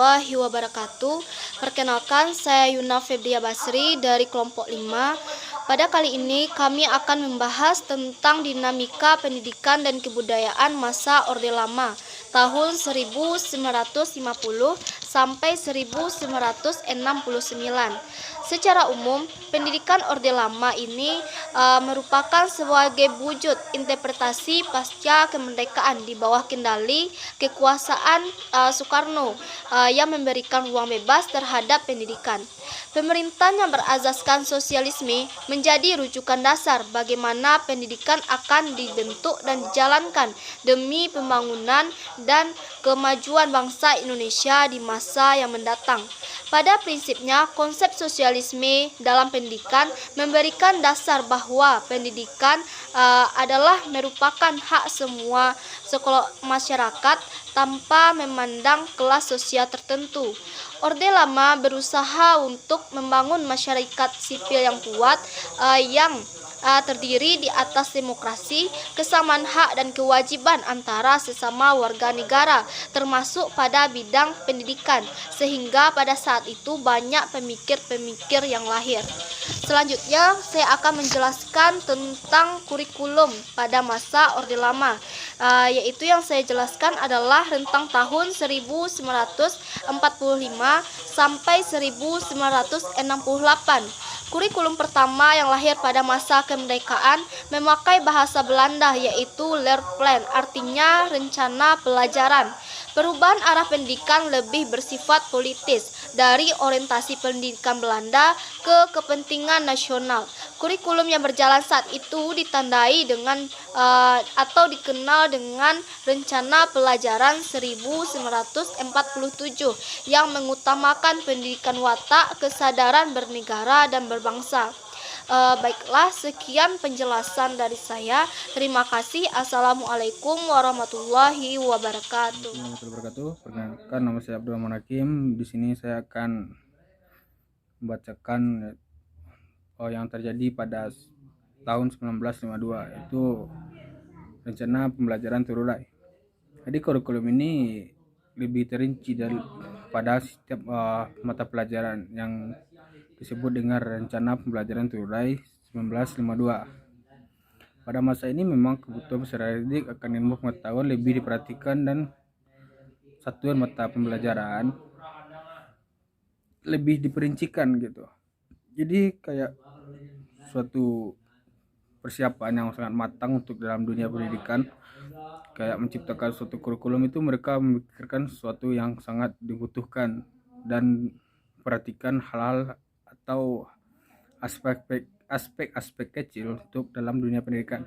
warahmatullahi wabarakatuh. Perkenalkan, saya Yuna Febria Basri dari kelompok 5. Pada kali ini kami akan membahas tentang dinamika pendidikan dan kebudayaan masa Orde Lama tahun 1950 sampai 1969. Secara umum, pendidikan Orde Lama ini merupakan sebagai wujud interpretasi pasca kemerdekaan di bawah kendali kekuasaan Soekarno yang memberikan ruang bebas terhadap pendidikan. Pemerintahan yang berazaskan sosialisme menjadi rujukan dasar bagaimana pendidikan akan dibentuk dan dijalankan demi pembangunan dan kemajuan bangsa Indonesia di masa yang mendatang. Pada prinsipnya, konsep sosialisme dalam pendidikan memberikan dasar bahwa pendidikan adalah merupakan hak semua sekolah masyarakat tanpa memandang kelas sosial tertentu. Orde Lama berusaha untuk membangun masyarakat sipil yang kuat yang terdiri di atas demokrasi, kesamaan hak dan kewajiban antara sesama warga negara, termasuk pada bidang pendidikan, sehingga pada saat itu banyak pemikir-pemikir yang lahir. Selanjutnya, saya akan menjelaskan tentang kurikulum pada masa Orde Lama, yaitu yang saya jelaskan adalah rentang tahun 1945 sampai 1968. Kurikulum pertama yang lahir pada masa kemerdekaan memakai bahasa Belanda, yaitu Leerplan, artinya rencana pelajaran. Perubahan arah pendidikan lebih bersifat politis dari orientasi pendidikan Belanda ke kepentingan nasional. Kurikulum yang berjalan saat itu ditandai dengan atau dikenal dengan Rencana Pelajaran 1947 yang mengutamakan pendidikan watak, kesadaran bernegara dan berbangsa. Baiklah, sekian penjelasan dari saya. Terima kasih. Assalamualaikum warahmatullahi wabarakatuh. Perkenalkan, nama saya Abdul Rahman Hakim. Di sini saya akan membacakan yang terjadi pada tahun 1952, yaitu rencana pembelajaran terurai. Jadi kurikulum ini lebih terinci pada setiap mata pelajaran yang disebut dengan rencana pembelajaran terurai 1952. Pada masa ini memang kebutuhan peserta didik akan ilmu pengetahuan lebih diperhatikan dan satuan mata pembelajaran lebih diperincikan gitu. Jadi kayak suatu persiapan yang sangat matang untuk dalam dunia pendidikan, kayak menciptakan suatu kurikulum itu mereka memikirkan sesuatu yang sangat dibutuhkan dan perhatikan hal-hal atau aspek-aspek kecil untuk dalam dunia pendidikan.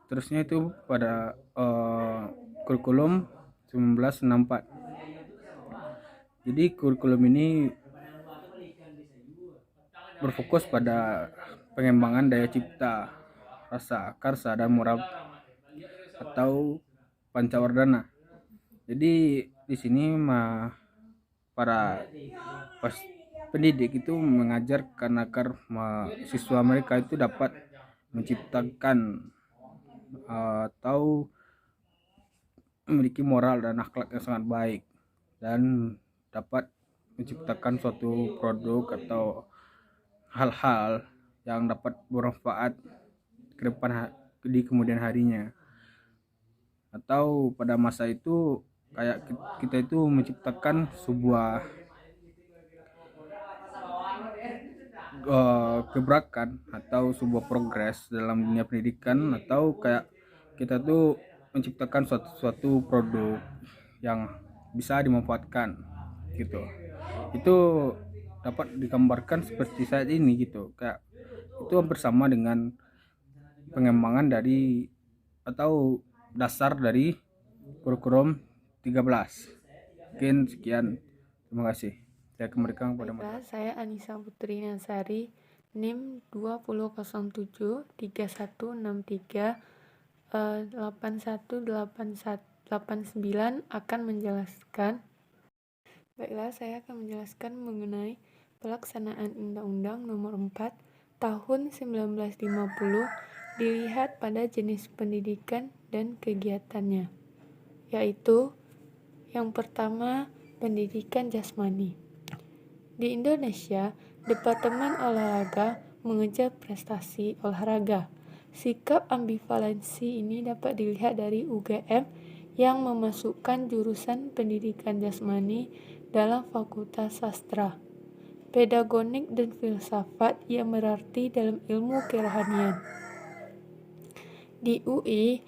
Terusnya itu pada kurikulum 1964. Jadi kurikulum ini berfokus pada pengembangan daya cipta, rasa, karsa, dan moral atau pancawardhana. Jadi di sini para pendidik itu mengajarkan agar siswa mereka itu dapat menciptakan atau memiliki moral dan akhlak yang sangat baik dan dapat menciptakan suatu produk atau hal-hal yang dapat bermanfaat ke depan di kemudian harinya. Atau pada masa itu kayak kita itu menciptakan sebuah gebrakan atau sebuah progres dalam dunia pendidikan, atau kayak kita tuh menciptakan suatu produk yang bisa dimanfaatkan gitu. Itu dapat digambarkan seperti saat ini gitu, kayak itu bersama dengan pengembangan dari atau dasar dari kurikulum 13. Sekian, terima kasih. Saya kembalikan kepada Baiklah, saya Anissa Putri Nasari, NIM 20073163 818189 akan menjelaskan. Baiklah, saya akan menjelaskan mengenai pelaksanaan Undang-Undang Nomor 4 Tahun 1950 dilihat pada jenis pendidikan dan kegiatannya, yaitu yang pertama pendidikan jasmani. Di Indonesia, Departemen Olahraga mengejar prestasi olahraga. Sikap ambivalensi ini dapat dilihat dari UGM yang memasukkan jurusan pendidikan jasmani dalam Fakultas Sastra, Pedagonik dan Filsafat yang berarti dalam ilmu kerohanian. Di UI,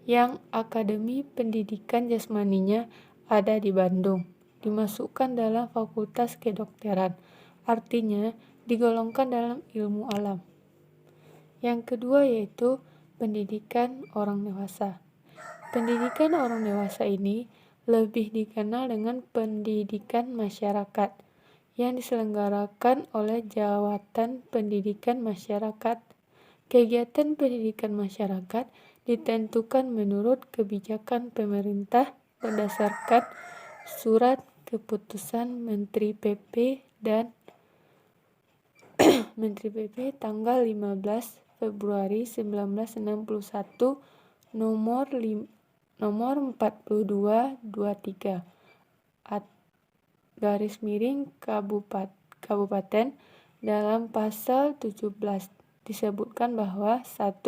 yang Akademi Pendidikan Jasmaninya ada di Bandung, dimasukkan dalam Fakultas Kedokteran, artinya digolongkan dalam ilmu alam. Yang kedua yaitu pendidikan orang dewasa. Pendidikan orang dewasa ini lebih dikenal dengan pendidikan masyarakat yang diselenggarakan oleh Jawatan Pendidikan Masyarakat. Kegiatan pendidikan masyarakat ditentukan menurut kebijakan pemerintah berdasarkan surat keputusan Menteri PP dan Menteri PP tanggal 15 Februari 1961 nomor 4223 garis miring kabupaten dalam pasal 17 disebutkan bahwa 1.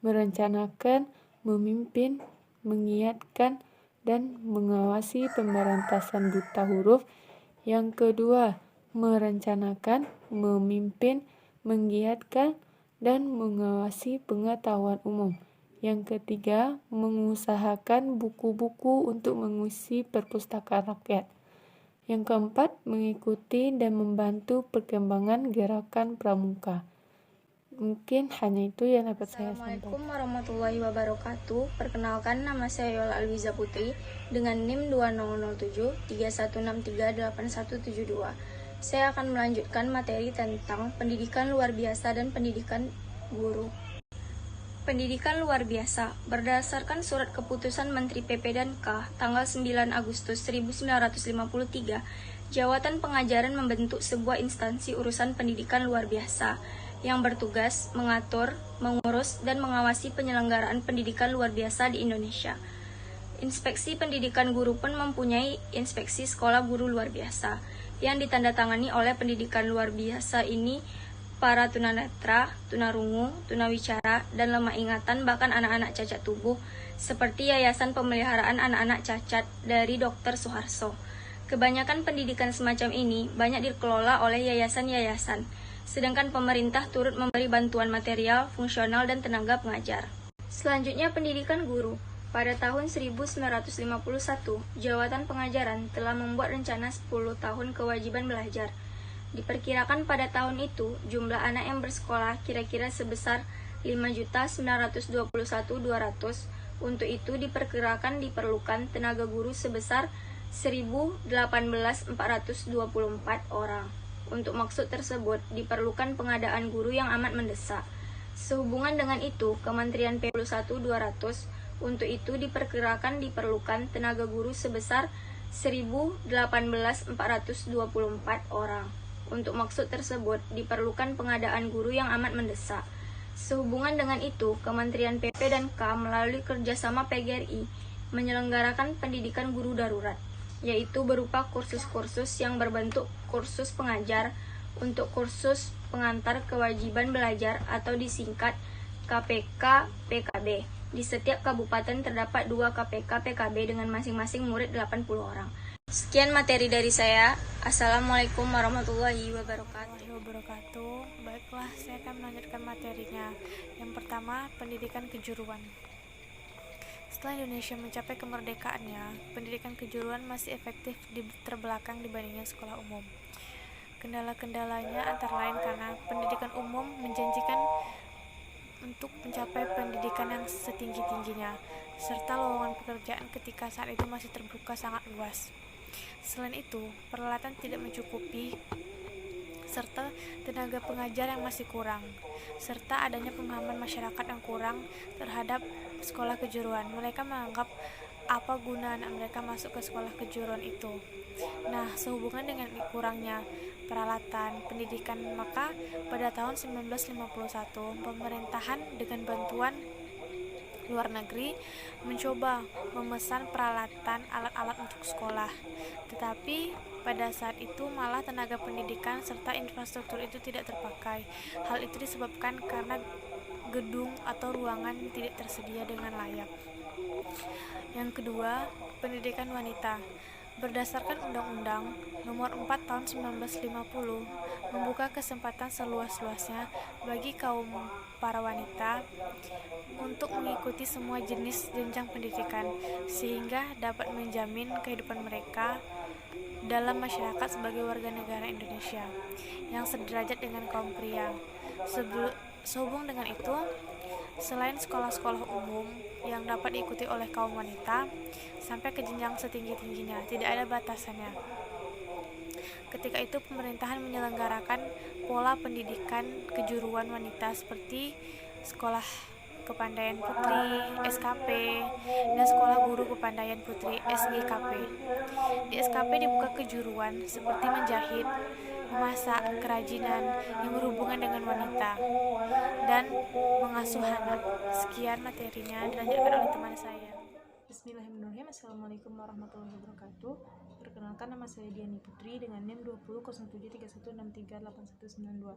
Merencanakan, memimpin, mengiatkan, dan mengawasi pemberantasan buta huruf. Yang kedua, merencanakan, memimpin, menggiatkan, dan mengawasi pengetahuan umum. Yang ketiga, mengusahakan buku-buku untuk mengisi perpustakaan rakyat. Yang keempat, mengikuti dan membantu perkembangan gerakan pramuka. Mungkin hanya itu yang dapat saya sampaikan. Assalamualaikum warahmatullahi wabarakatuh. Perkenalkan, nama saya Yola Alwiza Putri dengan NIM 2007 31638172. Saya akan melanjutkan materi tentang pendidikan luar biasa dan pendidikan guru. Pendidikan luar biasa berdasarkan surat keputusan Menteri PP dan K tanggal 9 Agustus 1953, Jawatan Pengajaran membentuk sebuah instansi urusan pendidikan luar biasa yang bertugas mengatur, mengurus, dan mengawasi penyelenggaraan pendidikan luar biasa di Indonesia. Inspeksi Pendidikan Guru pun mempunyai Inspeksi Sekolah Guru Luar Biasa yang ditandatangani oleh pendidikan luar biasa ini para tunanetra, tunarungu, tunawicara, dan lemah ingatan, bahkan anak-anak cacat tubuh seperti Yayasan Pemeliharaan Anak-anak Cacat dari Dr. Suharso. Kebanyakan pendidikan semacam ini banyak dikelola oleh yayasan-yayasan, sedangkan pemerintah turut memberi bantuan material, fungsional, dan tenaga pengajar. Selanjutnya, pendidikan guru. Pada tahun 1951, Jawatan Pengajaran telah membuat rencana 10 tahun kewajiban belajar. Diperkirakan pada tahun itu, jumlah anak yang bersekolah kira-kira sebesar 5.921.200. Untuk itu diperkirakan diperlukan tenaga guru sebesar 1.018.424 orang. Untuk maksud tersebut, diperlukan pengadaan guru yang amat mendesak. Sehubungan dengan itu, Kementerian P21.200, untuk itu diperkirakan diperlukan tenaga guru sebesar 1.018.424 orang. Untuk maksud tersebut, diperlukan pengadaan guru yang amat mendesak. Sehubungan dengan itu, Kementerian PP dan K melalui kerjasama PGRI menyelenggarakan pendidikan guru darurat, yaitu berupa kursus-kursus yang berbentuk kursus pengajar untuk kursus pengantar kewajiban belajar atau disingkat KPK PKB. Di setiap kabupaten terdapat 2 KPK PKB dengan masing-masing murid 80 orang. Sekian materi dari saya. Assalamualaikum warahmatullahi wabarakatuh. Baiklah, saya akan melanjutkan materinya. Yang pertama, pendidikan kejuruan. Setelah Indonesia mencapai kemerdekaannya, pendidikan kejuruan masih efektif terbelakang dibandingkan sekolah umum. Kendala-kendalanya antara lain karena pendidikan umum menjanjikan untuk mencapai pendidikan yang setinggi-tingginya, serta lowongan pekerjaan ketika saat itu masih terbuka sangat luas. Selain itu, peralatan tidak mencukupi, serta tenaga pengajar yang masih kurang, serta adanya pemahaman masyarakat yang kurang terhadap sekolah kejuruan. Mereka menganggap apa guna anak mereka masuk ke sekolah kejuruan itu. Nah, sehubungan dengan kurangnya peralatan pendidikan, maka pada tahun 1951 pemerintahan dengan bantuan luar negeri mencoba memesan peralatan alat-alat untuk sekolah. Tetapi pada saat itu malah tenaga pendidikan serta infrastruktur itu tidak terpakai. Hal itu disebabkan karena gedung atau ruangan tidak tersedia dengan layak. Yang kedua, pendidikan wanita. Berdasarkan Undang-Undang Nomor 4 Tahun 1950 membuka kesempatan seluas-luasnya bagi kaum para wanita untuk mengikuti semua jenis jenjang pendidikan sehingga dapat menjamin kehidupan mereka dalam masyarakat sebagai warga negara Indonesia yang sederajat dengan kaum pria. Sehubung dengan itu, selain sekolah-sekolah umum yang dapat diikuti oleh kaum wanita sampai ke jenjang setinggi-tingginya, tidak ada batasannya. Ketika itu pemerintahan menyelenggarakan pola pendidikan kejuruan wanita seperti sekolah kepandaian putri (SKP) dan sekolah guru kepandaian putri (SGKP). Di SKP dibuka kejuruan seperti menjahit, memasak, kerajinan yang berhubungan dengan wanita, dan mengasuh anak. Sekian materinya, dilanjutkan oleh teman saya. Bismillahirrahmanirrahim. Assalamualaikum warahmatullahi wabarakatuh. Perkenalkan, nama saya Diani Putri dengan NIM 200731638192.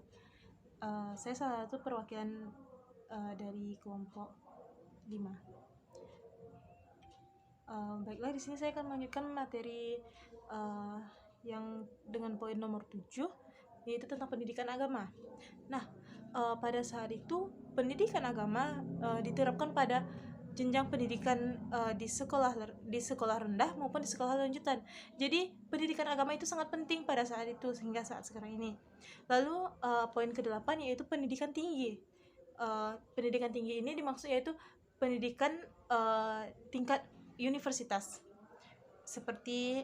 Saya salah satu perwakilan dari kelompok 5. Baiklah, di sini saya akan melanjutkan materi yang dengan poin nomor 7, yaitu tentang pendidikan agama. Nah, pada saat itu pendidikan agama diterapkan pada jenjang pendidikan di sekolah rendah maupun di sekolah lanjutan. Jadi pendidikan agama itu sangat penting pada saat itu hingga saat sekarang ini. Lalu poin ke-8 yaitu pendidikan tinggi. Pendidikan tinggi ini dimaksud yaitu pendidikan tingkat universitas, seperti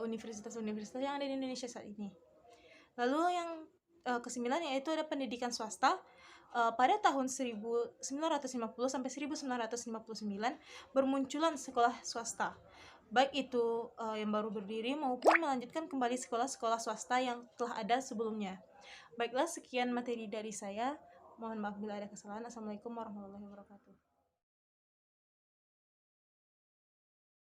universitas-universitas yang ada di Indonesia saat ini. Lalu yang ke-9 yaitu ada pendidikan swasta. Pada tahun 1950 sampai 1959 bermunculan sekolah swasta, baik itu yang baru berdiri maupun melanjutkan kembali sekolah-sekolah swasta yang telah ada sebelumnya. Baiklah, sekian materi dari saya. Mohon maaf bila ada kesalahan. Assalamualaikum warahmatullahi wabarakatuh.